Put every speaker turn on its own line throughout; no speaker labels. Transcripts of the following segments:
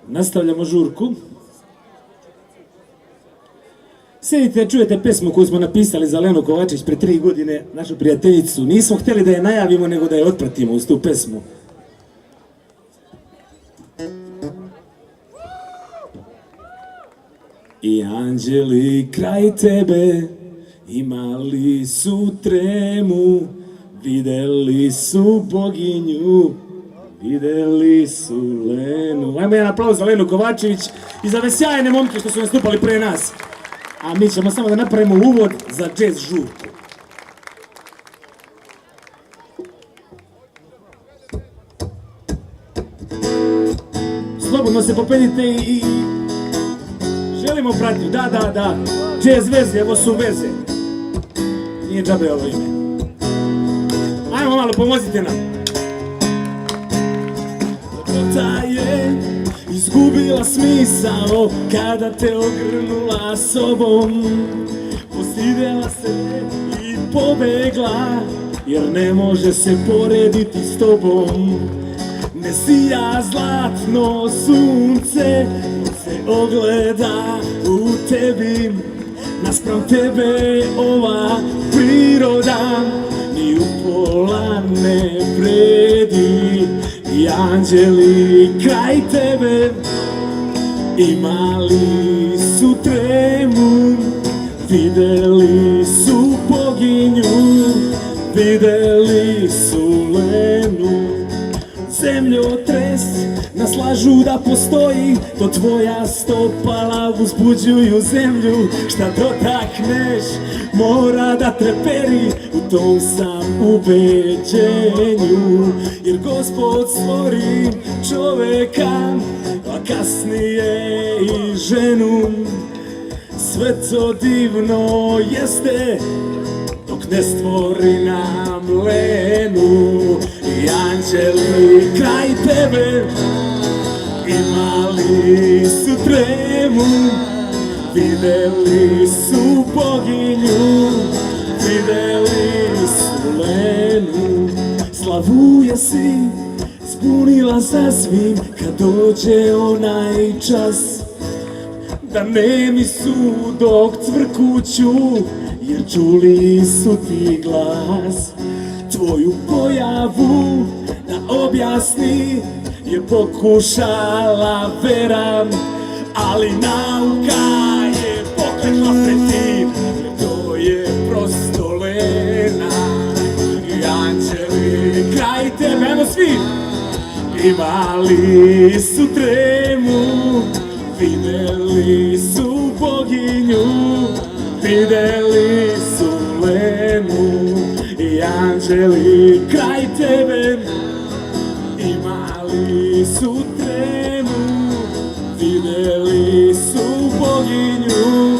Nastavljamo žurku. Sjedite, čujete pesmu koju smo napisali za Lenu Kovačić pre 3 godine, našu prijateljicu. Nismo htjeli da je najavimo, nego da je otpratimo uz tu pesmu. I anđeli kraj tebe imali su tremu, videli su boginju, videli su Lenu. Ajmo jedan aplauz za Lenu Kovačević i za ove sjajne momke što su nastupali pre nas. A mi ćemo samo da napravimo uvod za jazz žurku. Slobodno se popedite i želimo pratiti. Da. Jazz veze, ovo su veze. Nije džabe ovo ime. Ajmo malo, pomozite nam. Dobrota je izgubila smisao kada te ogrnula sobom. Postidela se i pobegla, jer ne može se porediti s tobom. Ne sija zlatno sunce, se ogleda u tebi. Naspram tebe ova priroda ni upola ne vredi. I anđeli kraj tebe imali su tremu, videli su boginju, videli su Lenu. Zemljotres nas lažu da postoji, to tvoja stopala uzbuđuju zemlju. Šta dotakneš mora da treperi, u tom sam ubeđenju. Jer Gospod stvori čoveka, a kasnije i ženu. Sve to divno jeste dok ne stvori nam Lenu. I anđeli kraj tebe imali su tremu, videli su boginju, videli su Lenu. Slavuje si spunila sasvim kad dođe onaj čas, da nemi su dok cvrkuću, jer čuli su ti glas. Tvoju pojavu da objasni je pokušala vera, ali nauka je poklekla pred tim, to je prosto Lena. I anđeli kraj tebe, ajmo svi, imali su tremu, videli su boginju, videli su Lenu. I anđeli kraj tebe imali su tremu, videli su boginju,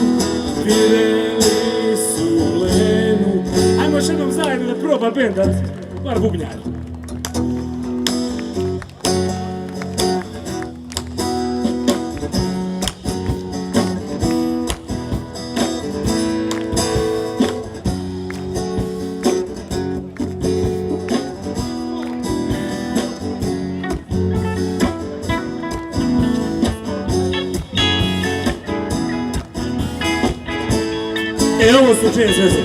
videli su Lenu. Ajmo još jednom zajedno da proba bendat, bar bubnjar. Ovo su jazz veze.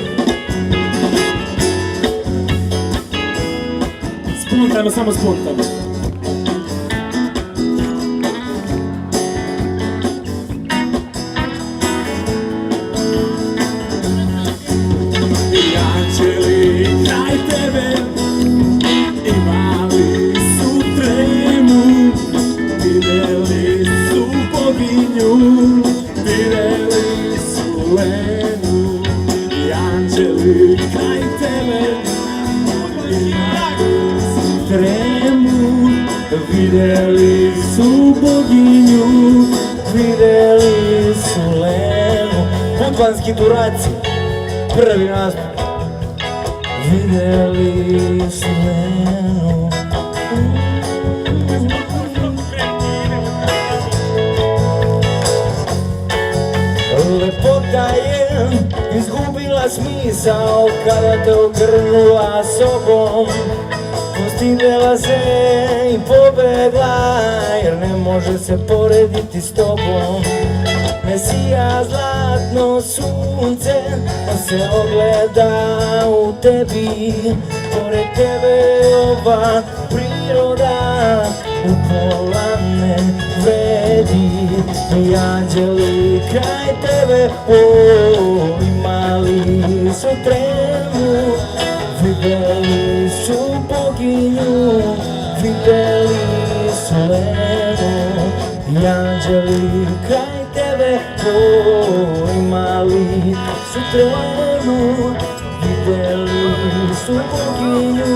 Spontano, samo spontano. I anđeli kraj tebe imali su tremu, videli su boginju, videli su Lenu. I anđeli kraj tebe imali su tremu, videli su boginju, videli su Lenu. Podvanski duraci, prvi nastup. Videli su Lenu. Lepota je izgubila smisao kada te ogrnula sobom. Postidela se i pobegla jer ne
može se porediti s tobom. Ne sija zlatno sunce, on se ogleda u tebi. Pored tebe ova priroda upola ne vredi. I anđeli kraj tebe, imali su tremu. Videli su boginju, videli su Lenu. I anđeli kraj tebe, imali su tremu. Videli su boginju,